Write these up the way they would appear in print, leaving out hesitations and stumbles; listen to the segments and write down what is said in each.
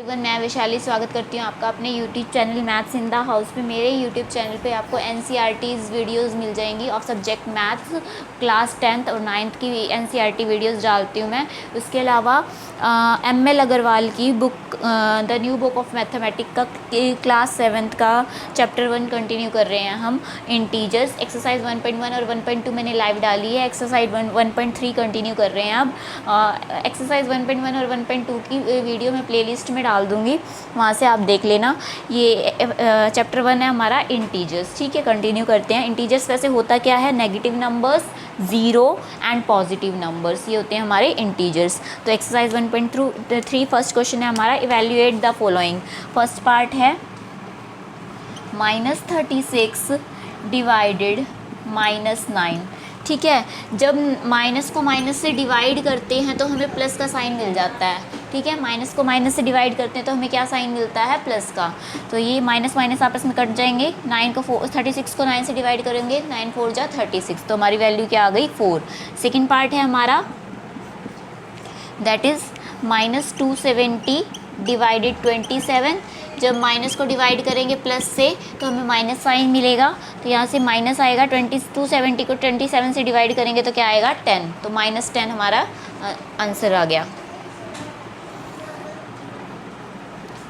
Everyone, मैं वैशाली स्वागत करती हूँ आपका अपने YouTube channel maths in the house पे। मेरे यूट्यूब चैनल पे आपको एनसीईआरटीज़ वीडियोस मिल जाएंगी of subject maths. Class 10th और 9th की एनसीईआरटी वीडियोस डालती हूँ मैं। उसके अलावा एमएल अग्रवाल की book the new book of mathematics का क्लास 7th का चैप्टर 1 कंटिन्यू कर रहे हैं हम। इंटीजर्स एक्सरसाइज 1.1 और 1.2 मैंने लाइव डाली है। एक्सरसाइज 1.3 कंटिन्यू कर रहे हैं अब। एक्सरसाइज 1.1 और 1.2 की वीडियो मैं प्लेलिस्ट में डाल दूँगी, वहाँ से आप देख लेना। ये चैप्टर 1 है हमारा इंटीजर्स। ठीक है, कंटिन्यू करते हैं। इंटीजर्स वैसे होता क्या है? Negative numbers, zero and positive numbers, ये होते हैं हमारे इंटीजर्स। तो एक्सरसाइज 1.3 फर्स्ट क्वेश्चन है हमारा, evaluate the following. First part है -36 डिवाइडेड -9। ठीक है, जब माइनस को माइनस से डिवाइड करते हैं तो हमें प्लस का साइन मिल जाता है। ठीक है, माइनस को माइनस से डिवाइड करते हैं तो हमें क्या साइन मिलता है? प्लस का। तो ये माइनस माइनस आपस में कट जाएंगे। 36 को 9 से डिवाइड करेंगे, 9 4 जा 36, तो हमारी वैल्यू क्या आ गई? 4। सेकेंड पार्ट है हमारा, दैट इज़ -270 डिवाइडेड 27। जब माइनस को डिवाइड करेंगे प्लस से तो हमें माइनस साइन मिलेगा, तो यहाँ से माइनस आएगा। 270 को 27 से डिवाइड करेंगे तो क्या आएगा? 10। तो -10 हमारा आंसर आ गया।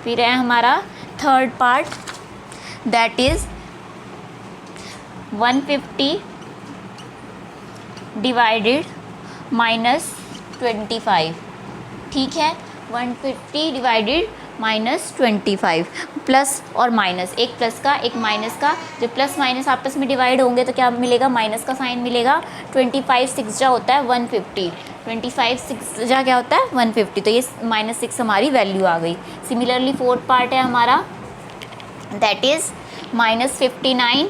फिर है हमारा third part, that is 150 divided -25। ठीक है, 150 डिवाइडेड -25, प्लस और माइनस, एक प्लस का एक माइनस का। जब प्लस माइनस आपस में डिवाइड होंगे तो क्या मिलेगा? माइनस का साइन मिलेगा। 25 6 जा होता है 150, 25 6 जा क्या होता है? 150। तो ये -6 हमारी वैल्यू आ गई। सिमिलरली फोर्थ पार्ट है हमारा, दैट इज़ -59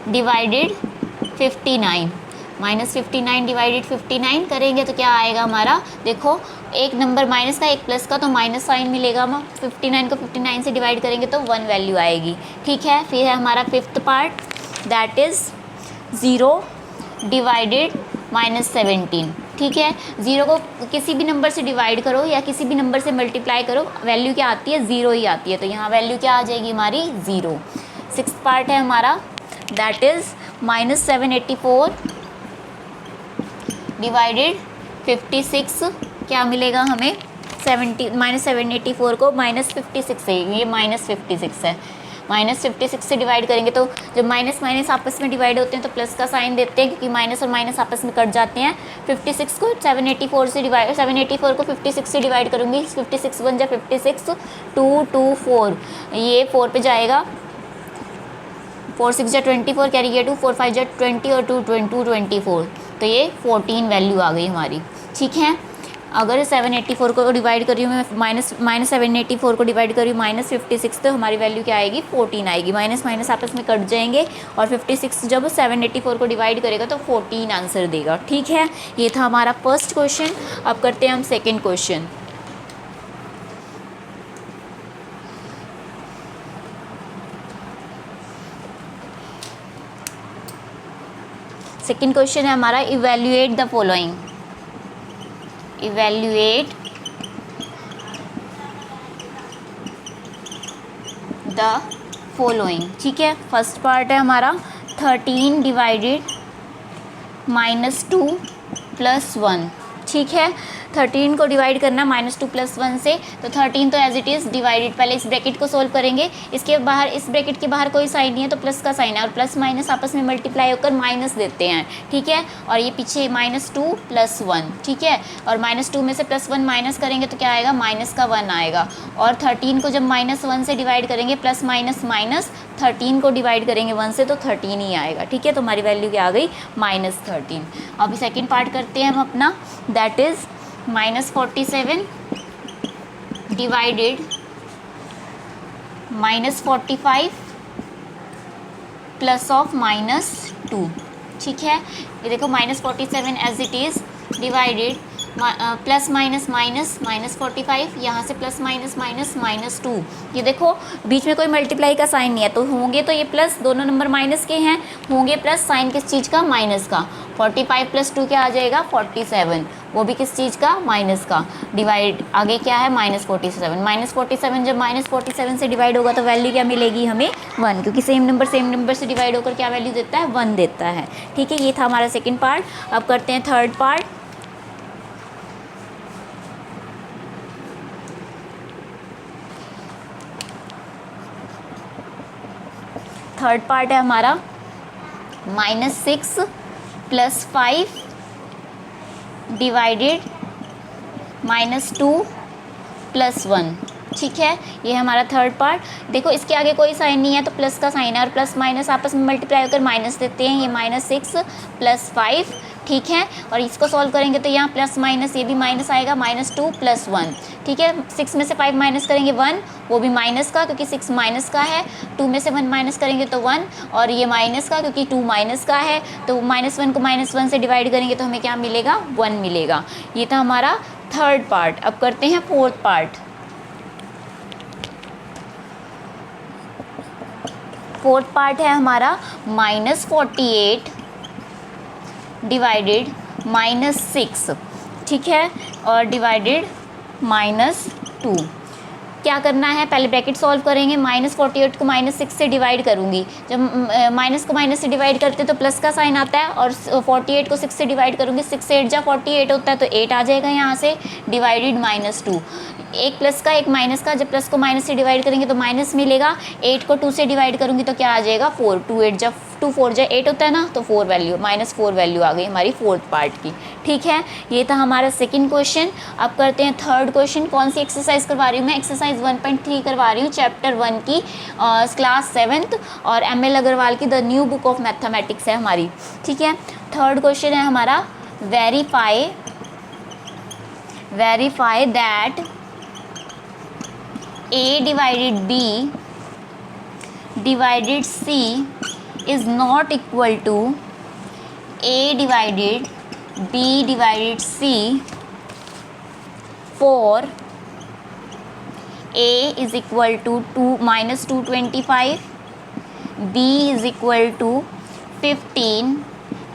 डिवाइडेड 59। -59 डिवाइडेड 59 करेंगे तो क्या आएगा हमारा? देखो, एक नंबर माइनस का एक प्लस का, तो माइनस साइन मिलेगा। 59 को 59 से डिवाइड करेंगे तो 1 वैल्यू आएगी। ठीक है, फिर है हमारा fifth part, that is 0 divided -17। ठीक है, 0 को किसी भी नंबर से डिवाइड करो या किसी भी नंबर से मल्टीप्लाई करो, वैल्यू क्या आती है? 0 ही आती है। तो यहाँ वैल्यू क्या आ जाएगी हमारी? 0। सिक्स्थ पार्ट है हमारा, दैट इज़ -784 डिवाइडेड 56। क्या मिलेगा हमें? -784 को -56 से, ये -56 है। -56 से डिवाइड करेंगे तो जब माइनस माइनस आपस में डिवाइड होते हैं तो प्लस का साइन देते हैं, क्योंकि माइनस और माइनस आपस में कट जाते हैं। 56 को 784 से डिवाइड 784 को 56 से डिवाइड करूँगी, 56 1 जा 56, 2 2 4, ये 4 पे जाएगा। 4 6 जा 24, कैरी किया 2, 4 5 जा 20 और 2 24, तो ये 14 वैल्यू आ गई हमारी। ठीक है, अगर 784 को डिवाइड कर रही हूँ मैं, माइनस 784 को डिवाइड कर रही हूँ -56, तो हमारी वैल्यू क्या आएगी? 14 आएगी। माइनस माइनस आपस में कट जाएंगे और 56 जब 784 को डिवाइड करेगा तो 14 आंसर देगा। ठीक है, ये था हमारा फर्स्ट क्वेश्चन। अब करते हैं हम सेकेंड क्वेश्चन। सेकेंड क्वेश्चन है हमारा, evaluate the following. Evaluate the following. ठीक है, फर्स्ट पार्ट है हमारा 13 डिवाइडेड -2 + 1। ठीक है, 13 को डिवाइड करना -2 + 1 से, तो 13 तो एज इट इज़ डिवाइडेड। पहले इस ब्रैकेट को सोल्व करेंगे, इसके बाहर, इस ब्रैकेट के बाहर कोई साइन नहीं है तो प्लस का साइन है, और प्लस माइनस आपस में मल्टीप्लाई होकर माइनस देते हैं। ठीक है, और ये पीछे -2 + 1। ठीक है, और -2 में से +1 माइनस करेंगे तो क्या आएगा? -1 आएगा। और 13 को जब -1 से डिवाइड करेंगे, प्लस माइनस माइनस, 13 को डिवाइड करेंगे 1 से तो 13 ही आएगा। ठीक है, तो हमारी वैल्यू क्या आ गई? -13। अब सेकेंड पार्ट करते हैं हम अपना, दैट इज़ -47 डिवाइडेड -45 +(-2). ठीक है, ये देखो, -47 as it is divided plus minus minus -45, यहाँ से प्लस माइनस माइनस -2। ये देखो, बीच में कोई मल्टीप्लाई का साइन नहीं है, तो होंगे तो ये प्लस, दोनों नंबर माइनस के हैं, होंगे प्लस, साइन किस चीज़ का? माइनस का। 45 + 2 क्या आ जाएगा? 47। वो भी किस चीज़ का, माइनस का। डिवाइड आगे क्या है, -47, -47 जब -47 से डिवाइड होगा तो वैल्यू क्या मिलेगी हमें, 1, क्योंकि सेम नंबर से डिवाइड होकर क्या वैल्यू देता है, 1 देता है। ठीक है, ये था हमारा सेकेंड पार्ट। अब करते हैं थर्ड पार्ट। थर्ड पार्ट है हमारा -6 + 5 डिवाइडेड -2 + 1। ठीक है, ये है हमारा थर्ड पार्ट। देखो इसके आगे कोई साइन नहीं है तो प्लस का साइन है, और प्लस माइनस आपस में मल्टीप्लाई होकर माइनस देते हैं। ये -6 + 5, ठीक है, और इसको सॉल्व करेंगे तो यहाँ प्लस माइनस ये भी माइनस आएगा, -2 + 1। ठीक है, 6 में से 5 माइनस करेंगे 1, वो भी माइनस का क्योंकि 6 माइनस का है। 2 में से 1 माइनस करेंगे तो 1, और ये माइनस का क्योंकि 2 माइनस का है। तो -1 को -1 से डिवाइड करेंगे तो हमें क्या मिलेगा, 1 मिलेगा। ये था हमारा थर्ड पार्ट। अब करते हैं फोर्थ पार्ट। फोर्थ पार्ट है हमारा -48 डिवाइडेड -6, ठीक है, और डिवाइडेड -2। क्या करना है, पहले ब्रैकेट सॉल्व करेंगे। -48 को -6 से डिवाइड करूँगी। जब माइनस को माइनस से डिवाइड करते तो प्लस का साइन आता है, और 48 को 6 से डिवाइड करूँगी। 6 से 8 जा 48 होता है तो 8 आ जाएगा यहाँ से, डिवाइडेड -2। एक प्लस का एक माइनस का, जब प्लस को माइनस से डिवाइड करेंगे तो माइनस मिलेगा। 8 को 2 से डिवाइड करूँगी तो क्या आ जाएगा, 4। 2 8 जा 2 4 जा 8 होता है ना, तो 4 वैल्यू, -4 वैल्यू आ गई हमारी फोर्थ पार्ट की। ठीक है, ये था हमारा सेकंड क्वेश्चन। अब करते हैं थर्ड क्वेश्चन। कौन सी एक्सरसाइज करवा रही हूँ मैं, एक्सरसाइज 1.3 करवा रही हूँ, चैप्टर 1 की, क्लास 7th, और ML अग्रवाल की the new book of mathematics है हमारी। ठीक है, थर्ड क्वेश्चन है हमारा, verify that A divided B divided C is not equal to A divided B divided C for A is equal to -225, B is equal to 15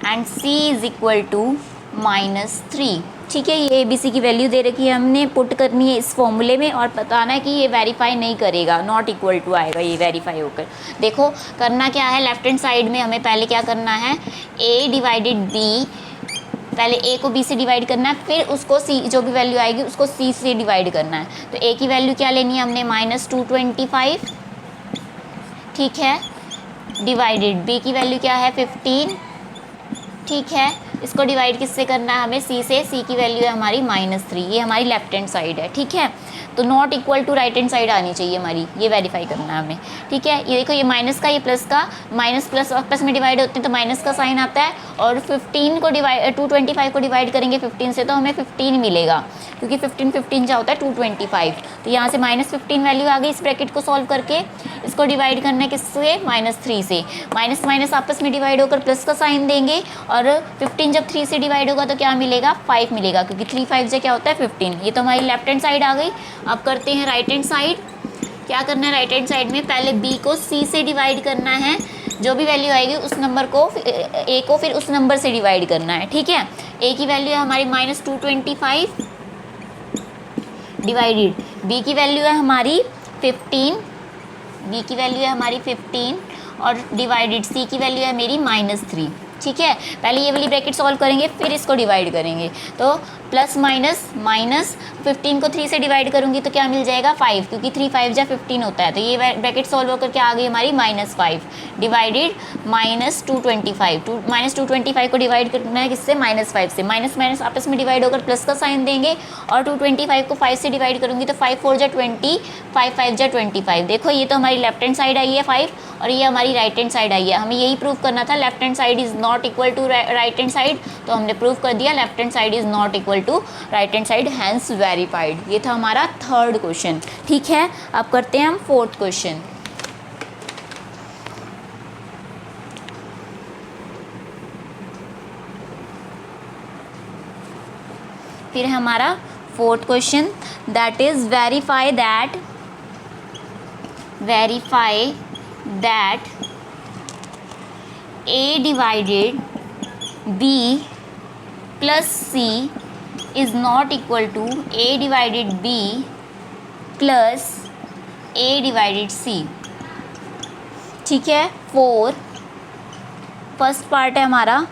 and C is equal to -3। ठीक है, ये ABC की value दे रखी है, हमने put करनी है इस फॉर्मूले में और बताना है कि ये वेरीफाई नहीं करेगा, नॉट इक्वल टू आएगा ये वेरीफाई होकर। देखो करना क्या है, लेफ्ट हैंड साइड में हमें पहले क्या करना है, A डिवाइडेड B, पहले A को B से डिवाइड करना है, फिर उसको C, जो भी वैल्यू आएगी उसको C से डिवाइड करना है। तो A की वैल्यू क्या लेनी है हमने, -225, ठीक है, डिवाइडेड B की वैल्यू क्या है, 15, ठीक है, इसको डिवाइड किससे करना है हमें, C से। C की वैल्यू है हमारी -3, ये हमारी लेफ्ट हैंड साइड है। ठीक है, तो not equal to right hand side आनी चाहिए हमारी, ये वेरीफाई करना है हमें। ठीक है, ये देखो, ये माइनस का, ये प्लस का, माइनस प्लस प्लस में डिवाइड होते हैं तो माइनस का साइन आता है, और 15 को 225 को डिवाइड करेंगे 15 से तो हमें 15 मिलेगा, क्योंकि 15 15 क्या होता है 225। तो यहाँ से -15 वैल्यू आ गई। इस ब्रैकेट को सॉल्व करके इसको डिवाइड करना है किससे, -3 से। माइनस माइनस आपस में डिवाइड होकर प्लस का साइन देंगे, और 15 जब 3 से डिवाइड होगा तो क्या मिलेगा, 5 मिलेगा, क्योंकि 3 5 से क्या होता है 15। ये तो हमारी लेफ्ट हैंड साइड आ गई। अब करते हैं राइट हैंड साइड। क्या करना है राइट हैंड साइड में, पहले B को C से डिवाइड करना है, जो भी वैल्यू आएगी उस नंबर को, A को फिर उस नंबर से डिवाइड करना है। ठीक है, A की वैल्यू है हमारी -225 डिवाइडेड B की वैल्यू है हमारी 15, B की वैल्यू है हमारी 15, और डिवाइडेड C की वैल्यू है मेरी -3। ठीक है, पहले ये वाली ब्रैकेट सॉल्व करेंगे, फिर इसको डिवाइड करेंगे। तो प्लस माइनस, माइनस 15 को 3 से डिवाइड करूंगी तो क्या मिल जाएगा, 5, क्योंकि 3 5 जा 15 होता है। तो ये ब्रैकेट सॉल्व होकर क्या आ गई हमारी, -5 डिवाइडेड -225 को डिवाइड करना है किससे, -5 से। माइनस माइनस आपस में डिवाइड होकर प्लस का साइन देंगे, और 225 को 5 से डिवाइड करूंगी तो 5 4 जा 20, 5 5 जा 25। देखो ये तो हमारी लेफ्ट हैंड साइड आई है 5, और ये हमारी राइट हैंड साइड आई है। हमें यही प्रूव करना था, left hand side is not equal to right hand side, तो हमने प्रूव कर दिया left hand side is not equal to right hand side, hence verified. ये था हमारा थर्ड क्वेश्चन। ठीक है, अब करते हैं हम फोर्थ क्वेश्चन। फिर हमारा fourth question, that is verify that A divided B plus C is not equal to A divided B plus A divided C. ठीक है, 4 फर्स्ट पार्ट है हमारा,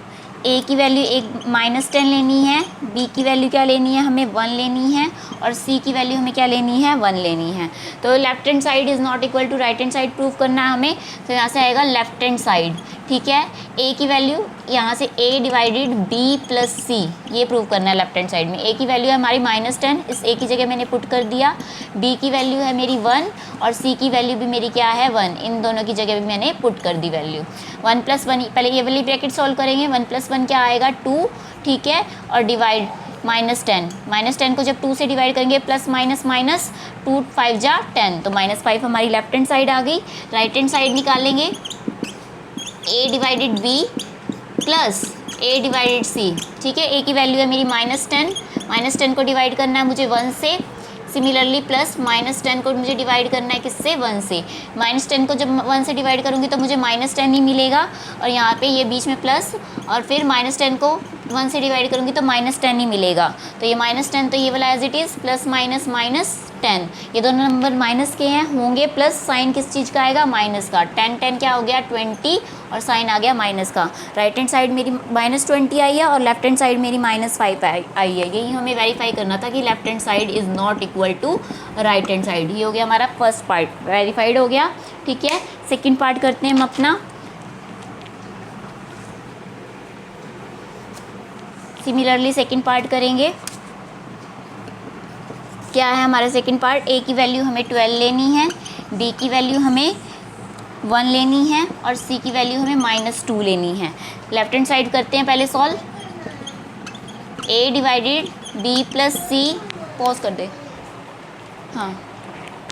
ए की वैल्यू एक -10 लेनी है, बी की वैल्यू क्या लेनी है हमें 1 लेनी है, और सी की वैल्यू हमें क्या लेनी है 1 लेनी है। तो left hand side is not equal to right hand side prove करना है हमें, तो यहाँ से आएगा लेफ्ट हैंड साइड। ठीक है, ए की वैल्यू यहाँ से ए डिवाइडेड बी प्लस सी, ये प्रूव करना है लेफ्ट हैंड साइड में। ए की वैल्यू है हमारी -10, इस ए की जगह मैंने पुट कर दिया, बी की वैल्यू है मेरी 1 और सी की वैल्यू भी मेरी क्या है 1, इन दोनों की जगह भी मैंने पुट कर दी वैल्यू। 1 + 1, पहले ये वाली ब्रैकेट सॉल्व करेंगे, 1 + 1 क्या आएगा 2, ठीक है, और डिवाइड -10 को जब 2 से डिवाइड करेंगे प्लस माइनस माइनस 2 5 जा 10, तो -5 हमारी लेफ्ट हैंड साइड आ गई। राइट हैंड साइड निकालेंगे, ए divided B plus A divided C. ठीक है, ए की वैल्यू है मेरी -10 को डिवाइड करना है मुझे 1 से, सिमिलरली प्लस -10 को मुझे डिवाइड करना है किससे 1 से। -10 को जब 1 से डिवाइड करूँगी तो मुझे -10 ही मिलेगा, और यहाँ पे ये बीच में प्लस, और फिर -10 को 1 से डिवाइड करूँगी तो -10 ही मिलेगा। तो ये -10 तो ये वाला as it is, plus minus -10, ये दोनों नंबर माइनस के हैं, होंगे प्लस, साइन किस चीज़ का आएगा माइनस का। 10 क्या हो गया 20, और साइन आ गया माइनस का। राइट हैंड साइड मेरी -20 आई है और लेफ्ट हैंड साइड मेरी -5 आई है। यही हमें वेरीफाई करना था कि left hand side is not equal to right hand side. ये हो गया हमारा फर्स्ट पार्ट, वेरीफाइड हो गया। ठीक है, सेकेंड पार्ट करते हैं हम अपना। सिमिलरली सेकेंड पार्ट करेंगे। क्या है हमारा सेकेंड पार्ट, ए की वैल्यू हमें 12 लेनी है, बी की वैल्यू हमें 1 लेनी है, और सी की वैल्यू हमें -2 लेनी है। लेफ्ट हैंड साइड करते हैं पहले सॉल्व। ए डिवाइडेड बी प्लस सी, पॉज कर दे, हाँ,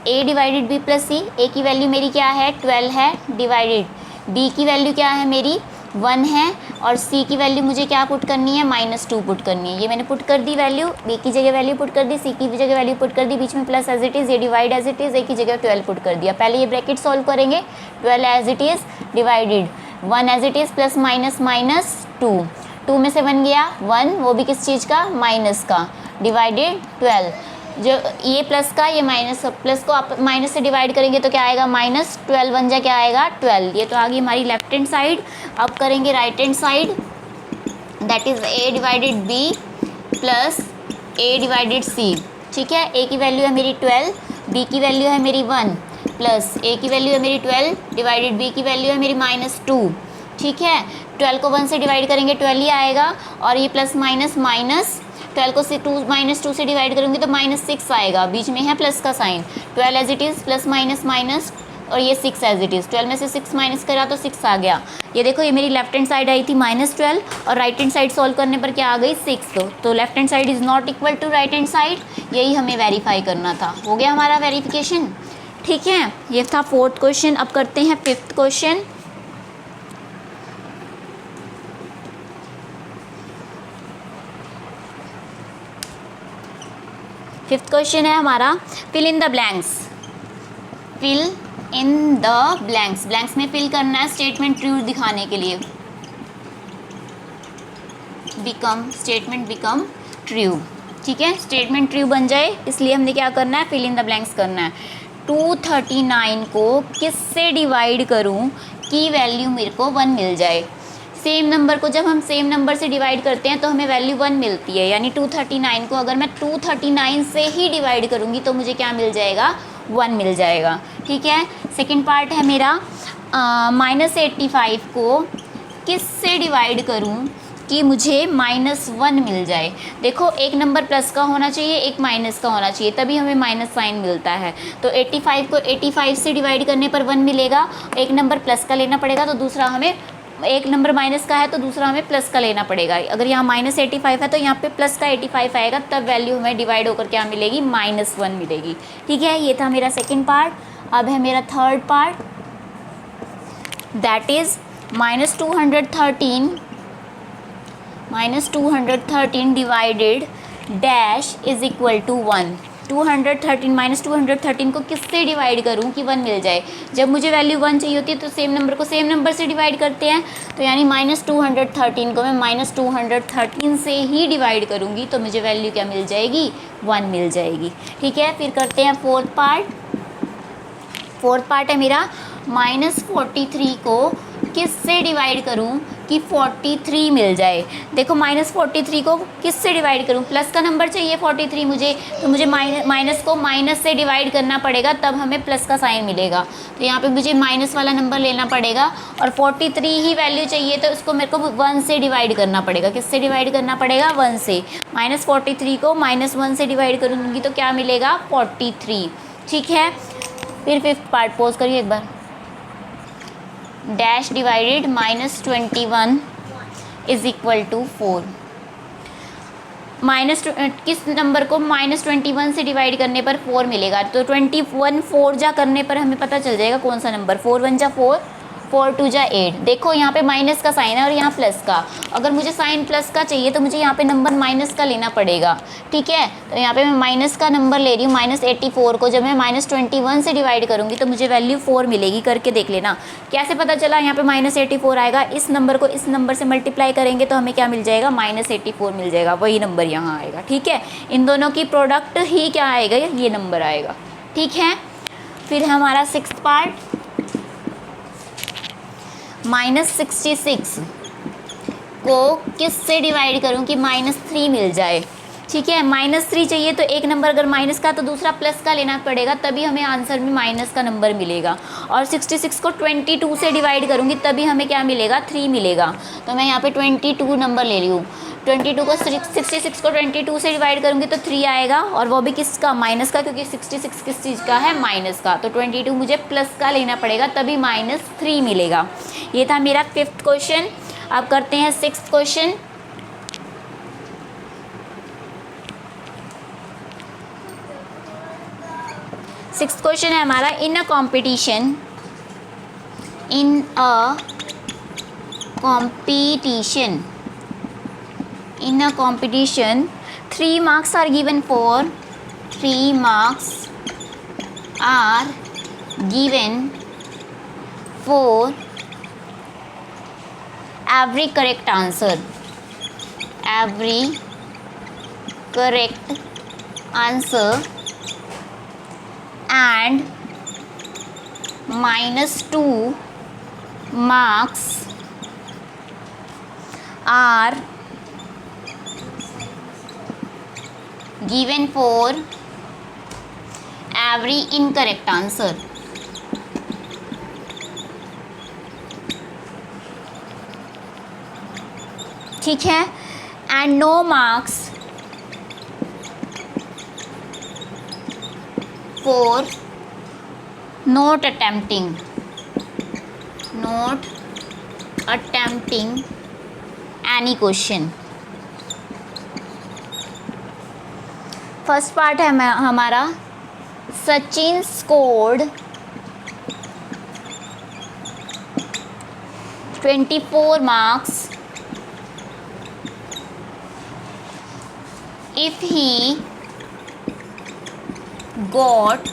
ए डिवाइडेड बी प्लस सी, ए की वैल्यू मेरी क्या है 12 है, डिवाइडेड बी की वैल्यू क्या है मेरी 1 है, और सी की वैल्यू मुझे क्या पुट करनी है -2 पुट करनी है। ये मैंने पुट कर दी वैल्यू, बी की जगह वैल्यू पुट कर दी, सी की जगह वैल्यू पुट कर दी, बीच में प्लस एज इट इज़, ये डिवाइड एज इट इज़, ए की जगह 12 पुट कर दिया। पहले ये ब्रैकेट सॉल्व करेंगे, 12 as it is divided 1 as it is plus minus -2 में से 1 गया 1, वो भी किस चीज़ का माइनस का, डिवाइडेड 12, जो ये प्लस का ये माइनस, प्लस को आप माइनस से डिवाइड करेंगे तो क्या आएगा -12, 1 जा क्या आएगा 12। ये तो आ गई हमारी लेफ्ट हैंड साइड। अब करेंगे right hand side, that is A divided B plus A divided C. ठीक है, ए की वैल्यू है मेरी 12, बी की वैल्यू है मेरी 1, प्लस ए की वैल्यू है मेरी 12 डिवाइडेड बी की वैल्यू है मेरी -2। ठीक है, 12 को 1 से डिवाइड करेंगे 12 ही आएगा, और ये प्लस माइनस माइनस 12 को से -2 से डिवाइड करूँगी तो -6 आएगा, बीच में है प्लस का sign. 12 as it is plus minus minus, और ये 6 एज इट इज़, 12 में से 6 माइनस करा तो 6 आ गया। ये देखो, ये मेरी लेफ्ट हैंड साइड आई थी -12, और राइट हैंड साइड सॉल्व करने पर क्या आ गई 6। तो left hand side is not equal to right hand side, यही हमें वेरीफाई करना था। हो गया हमारा वेरिफिकेशन। ठीक है, ये था 4th क्वेश्चन। अब करते हैं 5th क्वेश्चन। फिफ्थ क्वेश्चन है हमारा, fill in the blanks. Fill in the blanks, blanks में फिल करना है स्टेटमेंट ट्रू दिखाने के लिए। Statement become true. ठीक है, स्टेटमेंट ट्रू बन जाए इसलिए हमने क्या करना है, फिल इन द ब्लैंक्स करना है। 239 को किससे डिवाइड करूं कि वैल्यू मेरे को 1 मिल जाए। सेम नंबर को जब हम सेम नंबर से डिवाइड करते हैं तो हमें वैल्यू 1 मिलती है, यानी 239 को अगर मैं 239 से ही डिवाइड करूँगी तो मुझे क्या मिल जाएगा 1 मिल जाएगा। ठीक है, सेकंड पार्ट है मेरा, -85 को किससे डिवाइड करूँ कि मुझे -1 मिल जाए। देखो, एक नंबर प्लस का होना चाहिए, एक माइनस का होना चाहिए, तभी हमें माइनस साइन मिलता है। तो 85 को 85 से डिवाइड करने पर 1 मिलेगा, एक नंबर प्लस का लेना पड़ेगा, तो दूसरा हमें, एक नंबर माइनस का है तो दूसरा हमें प्लस का लेना पड़ेगा। अगर यहाँ -85 है तो यहाँ पे प्लस का 85 आएगा, तब वैल्यू हमें डिवाइड होकर क्या मिलेगी -1 मिलेगी। ठीक है, ये था मेरा सेकंड पार्ट। अब है मेरा third part, that is -213 divided dash is equal to 1। 213 को किससे डिवाइड करूं कि 1 मिल जाए। जब मुझे वैल्यू 1 चाहिए होती है तो सेम नंबर को सेम नंबर से डिवाइड करते हैं, तो यानी -213 को मैं -213 से ही डिवाइड करूंगी तो मुझे वैल्यू क्या मिल जाएगी, 1 मिल जाएगी। ठीक है, फिर करते हैं फोर्थ पार्ट है मेरा -43 को किससे डिवाइड करूं कि 43 मिल जाए। देखो -43 को किससे डिवाइड करूं, प्लस का नंबर चाहिए 43 मुझे, तो मुझे माइनस को माइनस से डिवाइड करना पड़ेगा तब हमें प्लस का साइन मिलेगा। तो यहाँ पे मुझे माइनस वाला नंबर लेना पड़ेगा और 43 ही वैल्यू चाहिए तो उसको मेरे को 1 से डिवाइड करना पड़ेगा। किससे डिवाइड करना पड़ेगा, 1 से। -43 को -1 से डिवाइड करूँगी तो क्या मिलेगा, 43। ठीक है, फिर फिफ्थ पार्ट पोज करिए एक बार। Dash divided -21 is equal to 4। किस नंबर को -21 से डिवाइड करने पर 4 मिलेगा, तो 21 4 जा करने पर हमें पता चल जाएगा कौन सा नंबर। 4 1 जा 4, 4 2 जा 8। देखो यहाँ पे माइनस का साइन है और यहाँ प्लस का। अगर मुझे साइन प्लस का चाहिए तो मुझे यहाँ पे नंबर माइनस का लेना पड़ेगा। ठीक है, तो यहाँ पे मैं माइनस का नंबर ले रही हूँ, -84 को जब मैं -21 से डिवाइड करूँगी तो मुझे वैल्यू 4 मिलेगी। करके देख लेना। कैसे पता चला, यहाँ पे -84 आएगा, इस नंबर को इस नंबर से मल्टीप्लाई करेंगे तो हमें क्या मिल जाएगा, -84 मिल जाएगा, वही नंबर यहाँ आएगा। ठीक है, इन दोनों की प्रोडक्ट ही क्या आएगा, ये नंबर आएगा। ठीक है, फिर हमारा सिक्स्थ पार्ट, -66 को किससे डिवाइड करूं कि -3 मिल जाए। ठीक है, -3 चाहिए तो एक नंबर अगर माइनस का तो दूसरा प्लस का लेना पड़ेगा, तभी हमें आंसर में माइनस का नंबर मिलेगा। और 66 को 22 से डिवाइड करूंगी तभी हमें क्या मिलेगा, 3 मिलेगा। तो मैं यहाँ पे 22 नंबर ले रही हूँ। 22 को 66 को 22 से डिवाइड करूंगी तो 3 आएगा, और वो भी किसका, माइनस का, क्योंकि 66 किस चीज़ का है, माइनस का। तो 22 मुझे प्लस का लेना पड़ेगा तभी -3 मिलेगा। ये था मेरा फिफ्थ क्वेश्चन। अब करते हैं सिक्स्थ क्वेश्चन। सिक्स्थ क्वेश्चन है हमारा, इन a competition 3 marks are given for 3 marks are given for every correct answer and -2 marks are given for every incorrect answer. ठीक है, and no marks for not attempting any question. First part है हमारा, Sachin scored 24 marks if he got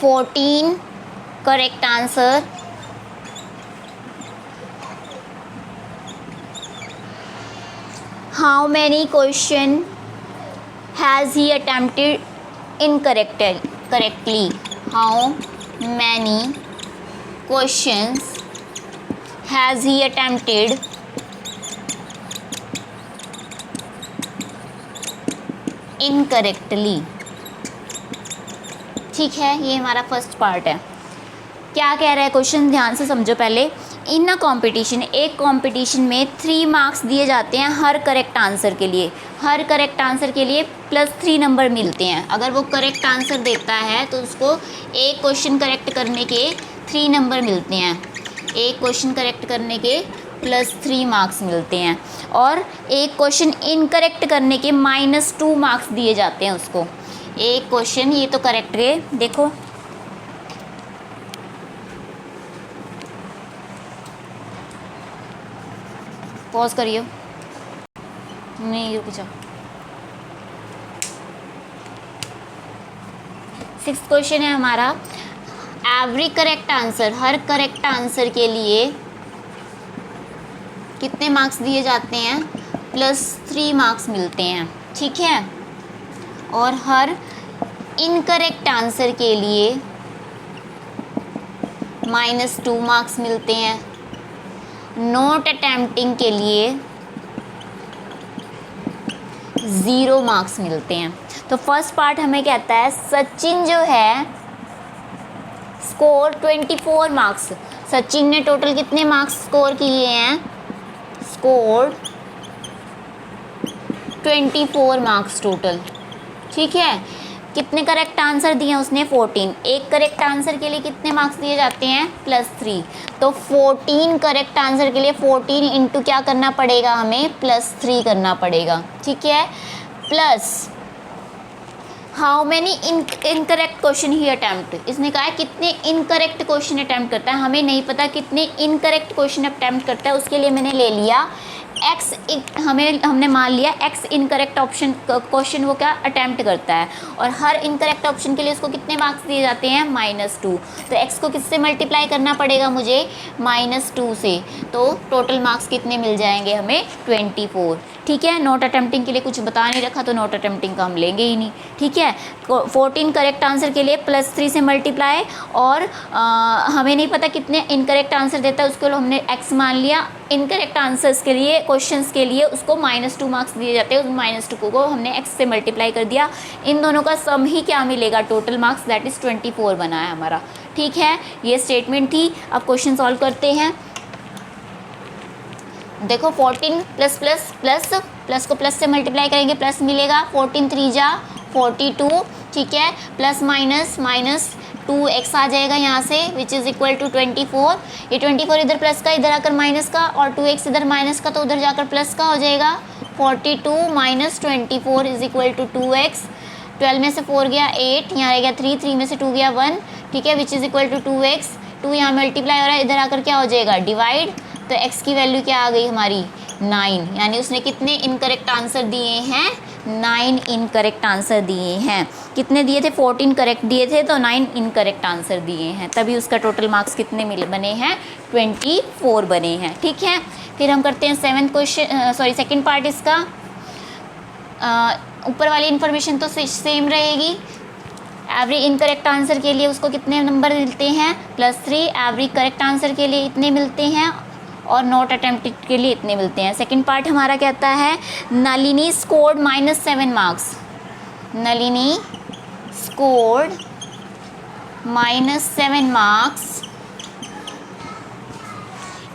14 correct answer how many question has he attempted incorrectly? How many questions has he attempted incorrectly. ठीक है, ये हमारा first part है। क्या कह रहा है क्वेश्चन, ध्यान से समझो पहले। इन अ कॉम्पिटिशन, एक कॉम्पिटिशन में 3 मार्क्स दिए जाते हैं हर करेक्ट आंसर के लिए। हर करेक्ट आंसर के लिए +3 नंबर मिलते हैं। अगर वो करेक्ट आंसर देता है तो उसको एक क्वेश्चन करेक्ट करने के 3 नंबर मिलते हैं। एक क्वेश्चन करेक्ट करने के +3 मार्क्स मिलते हैं, और एक क्वेश्चन इनकरेक्ट करने के -2 मार्क्स दिए जाते हैं उसको। एक क्वेश्चन, ये तो करेक्ट है, देखो पॉज करिए, नहीं रुक जाओ। सिक्स्थ क्वेश्चन है हमारा, एवरी करेक्ट आंसर, हर करेक्ट आंसर के लिए कितने मार्क्स दिए जाते हैं, +3 मार्क्स मिलते हैं, ठीक है। और हर इनकरेक्ट आंसर के लिए -2 मार्क्स मिलते हैं। नॉट अटेम्प्टिंग के लिए 0 मार्क्स मिलते हैं। तो फर्स्ट पार्ट हमें कहता है सचिन जो है स्कोर 24 मार्क्स, सचिन ने टोटल कितने मार्क्स स्कोर किए हैं, स्कोर 24 मार्क्स टोटल, ठीक है। कितने करेक्ट आंसर दिए उसने, 14। एक करेक्ट आंसर के लिए कितने मार्क्स दिए जाते हैं, +3। तो 14 करेक्ट आंसर के लिए 14 इंटू क्या करना पड़ेगा हमें, +3 करना पड़ेगा, ठीक है। Plus how many incorrect question he attempt, इसने कहा है कितने इनकरेक्ट क्वेश्चन अटैम्प्ट करता है, हमें नहीं पता कितने इनकरेक्ट क्वेश्चन अटैम्प्ट करता है, उसके लिए मैंने ले लिया एक्स, हमने मान लिया एक्स इनकरेक्ट ऑप्शन क्वेश्चन वो क्या अटैम्प्ट करता है, और हर इनकरेक्ट ऑप्शन के लिए उसको कितने मार्क्स दिए जाते हैं, -2। तो एक्स को किससे मल्टीप्लाई करना पड़ेगा मुझे, -2 से, तो टोटल मार्क्स कितने मिल जाएंगे हमें, 24, ठीक है। नॉट अटेम्प्टिंग के लिए कुछ बता नहीं रखा तो नॉट अटेम्प्टिंग का हम लेंगे ही नहीं, ठीक है। 14 करेक्ट आंसर के लिए +3 से मल्टीप्लाई, और हमें नहीं पता कितने इनकरेक्ट आंसर देता है, उसके लिए हमने एक्स मान लिया। इनकरेक्ट आंसर्स के लिए, क्वेश्चंस के लिए उसको -2 मार्क्स दिए जाते हैं, उस -2 को हमने एक्स से मल्टीप्लाई कर दिया। इन दोनों का सम ही क्या मिलेगा, टोटल मार्क्स, दैट इज़ 24 बना है हमारा, ठीक है। ये स्टेटमेंट थी। अब क्वेश्चन सॉल्व करते हैं। देखो 14 प्लस को प्लस से मल्टीप्लाई करेंगे, प्लस मिलेगा, 14 3 जा 42, ठीक है। प्लस माइनस 2x आ जाएगा यहाँ से, विच इज़ इक्वल टू 24। ये 24 इधर प्लस का, इधर आकर माइनस का, और 2x इधर माइनस का, तो उधर जाकर प्लस का हो जाएगा। 42 - 24 इज इक्वल टू 2x। 12 में से 4 गया 8, यहाँ रह गया 3, 3 में से 2 गया 1, ठीक है, विच इज़ इक्वल टू 2x। 2 यहाँ मल्टीप्लाई हो रहा है, इधर आकर क्या हो जाएगा, डिवाइड। तो x की वैल्यू क्या आ गई हमारी, 9। यानी उसने कितने इनकरेक्ट आंसर दिए हैं, 9 इनकरेक्ट आंसर दिए हैं। कितने दिए थे, 14 करेक्ट दिए थे, तो 9 इनकरेक्ट आंसर दिए हैं, तभी उसका टोटल मार्क्स कितने बने हैं, 24 बने हैं, ठीक है। फिर हम करते हैं सेकंड पार्ट इसका। ऊपर वाली इन्फॉर्मेशन तो सेम रहेगी। एवरी इनकरेक्ट आंसर के लिए उसको कितने नंबर मिलते हैं, +3। एवरी करेक्ट आंसर के लिए इतने मिलते हैं, और नॉट अटेम्प्टेड के लिए इतने मिलते हैं। सेकंड पार्ट हमारा कहता है Nalini scored -7 marks, Nalini scored -7 marks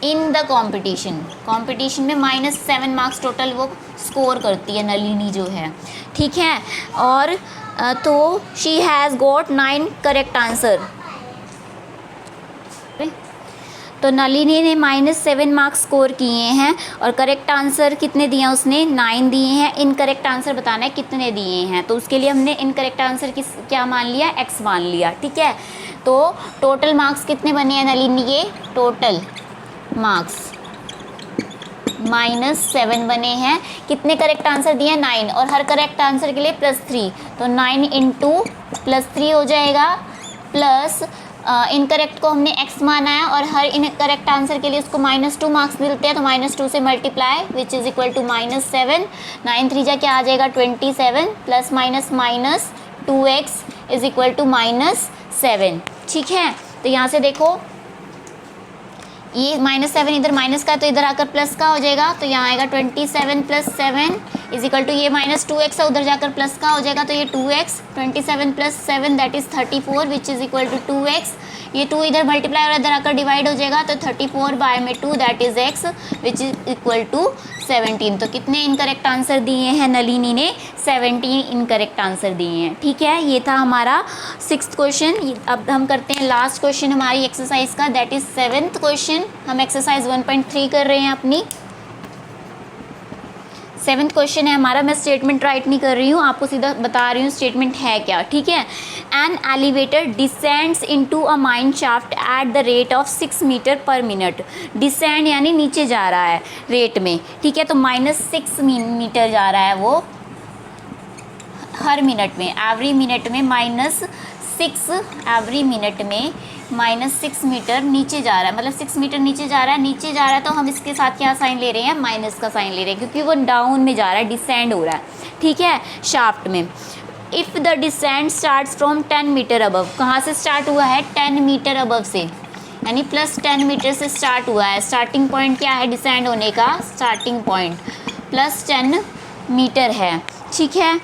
in the competition में -7 मार्क्स टोटल वो स्कोर करती है नलिनी जो है, ठीक है। और तो she has got 9 correct answer. तो नलिनी ने -7 मार्क्स स्कोर किए हैं, और करेक्ट आंसर कितने दिए हैं उसने, 9 दिए हैं। इनकरेक्ट आंसर बताना है कितने दिए हैं, तो उसके लिए हमने इनकरेक्ट आंसर क्या मान लिया, x मान लिया, ठीक है। तो टोटल मार्क्स कितने बने हैं नलिनी के, टोटल मार्क्स -7 बने हैं। कितने करेक्ट आंसर दिए हैं, 9, और हर करेक्ट आंसर के लिए +3, तो 9 इंटू +3 हो जाएगा। प्लस इनकरेक्ट को हमने x माना है, और हर इनकरेक्ट आंसर के लिए उसको -2 मार्क्स मिलते हैं, तो -2 से multiply, which is equal to -7। 9 3 जा क्या आ जाएगा, 27, plus minus 2x is equal to -7, ठीक है। तो यहाँ से देखो ये -7 इधर माइनस का, तो इधर आकर प्लस का हो जाएगा, तो यहाँ आएगा 27 + 7 इज इक्वल टू, ये -2x है, उधर जाकर प्लस का हो जाएगा, तो ये 2x। 27 + 7 that is 34, which is equal to 2x। ये 2 इधर मल्टीप्लाई और इधर आकर डिवाइड हो जाएगा, तो 34/2 that is x, which is equal to 17। तो कितने इनकरेक्ट आंसर दिए हैं नलिनी ने, 17 इनकरेक्ट आंसर दिए हैं, ठीक है। ये था हमारा 6th क्वेश्चन। अब हम करते हैं लास्ट क्वेश्चन हमारी एक्सरसाइज का, दैट इज़ 7th क्वेश्चन। हम एक्सरसाइज 1.3 कर रहे हैं अपनी। 7th क्वेश्चन है हमारा। मैं स्टेटमेंट राइट नहीं कर रही हूँ, आपको सीधा बता रही हूँ स्टेटमेंट है क्या, ठीक है। An elevator descends into a mine shaft at the rate of 6 meter per minute. Descend यानी नीचे जा रहा है रेट में, ठीक है। तो -6 मीटर जा रहा है वो हर मिनट में, एवरी मिनट में 6 एवरी मिनट में -6 मीटर नीचे जा रहा है, मतलब 6 मीटर नीचे जा रहा है, तो हम इसके साथ क्या साइन ले रहे हैं, माइनस का साइन ले रहे हैं, क्योंकि वो डाउन में जा रहा है, डिसेंड हो रहा है, ठीक है, शाफ्ट में। If the descend starts from 10 meter above, कहाँ से स्टार्ट हुआ है, 10 मीटर अबव से, यानी प्लस 10 मीटर से स्टार्ट हुआ है। स्टार्टिंग पॉइंट क्या है डिसेंड होने का, स्टार्टिंग पॉइंट प्लस 10 मीटर है, ठीक है,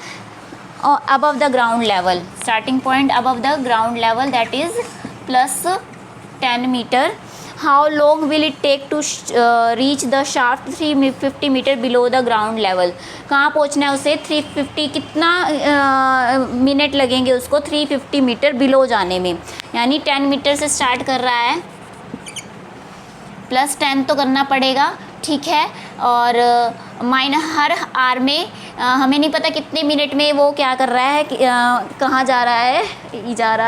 और above the ground level, starting point above the ground level, that is plus 10 meter. How long will it take to reach the shaft 350 meter below the ground level, कहाँ पहुँचना है उसे, 350, कितना minute लगेंगे उसको 350 मीटर बिलो जाने में, यानी 10 मीटर से स्टार्ट कर रहा है, प्लस 10 तो करना पड़ेगा, ठीक है, और हर आर में हमें नहीं पता कितने मिनट में वो क्या कर रहा है, कहाँ जा रहा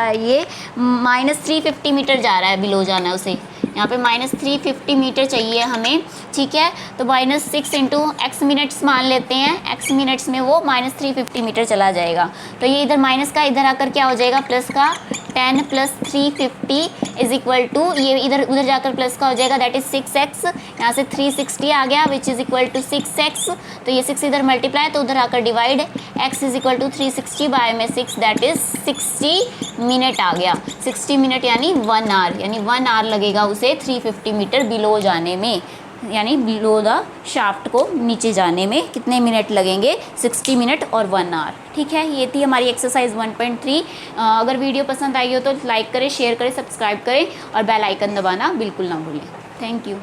है, ये -350 मीटर जा रहा है, बिलो जाना है उसे, यहाँ पे -350 मीटर चाहिए हमें, ठीक है, तो -6 इंटू एक्स मिनट्स मान लेते हैं, एक्स मिनट्स में वो -350 मीटर चला जाएगा, तो ये इधर माइनस का इधर आकर क्या हो जाएगा, प्लस का 10 + 350 इज इक्वल टू, ये इधर उधर जाकर प्लस का हो जाएगा, दैट इज़ 6x, यहाँ से 360 आ गया विच इज़ इक्वल टू 6x, तो ये 6 इधर मल्टीप्लाई तो उधर आकर divide, x is equal to 360 by में 6, दैट इज़ 60 मिनट आ गया, 60 मिनट यानी 1 आवर, यानी 1 आवर लगेगा उसे 350 मीटर बिलो जाने में, यानी बिलो द शाफ्ट को नीचे जाने में कितने मिनट लगेंगे, 60 मिनट और 1 आवर, ठीक है। ये थी हमारी एक्सरसाइज 1.3। अगर वीडियो पसंद आई हो तो लाइक करें, शेयर करें, सब्सक्राइब करें और बेल आइकन दबाना बिल्कुल ना भूलें। Thank you.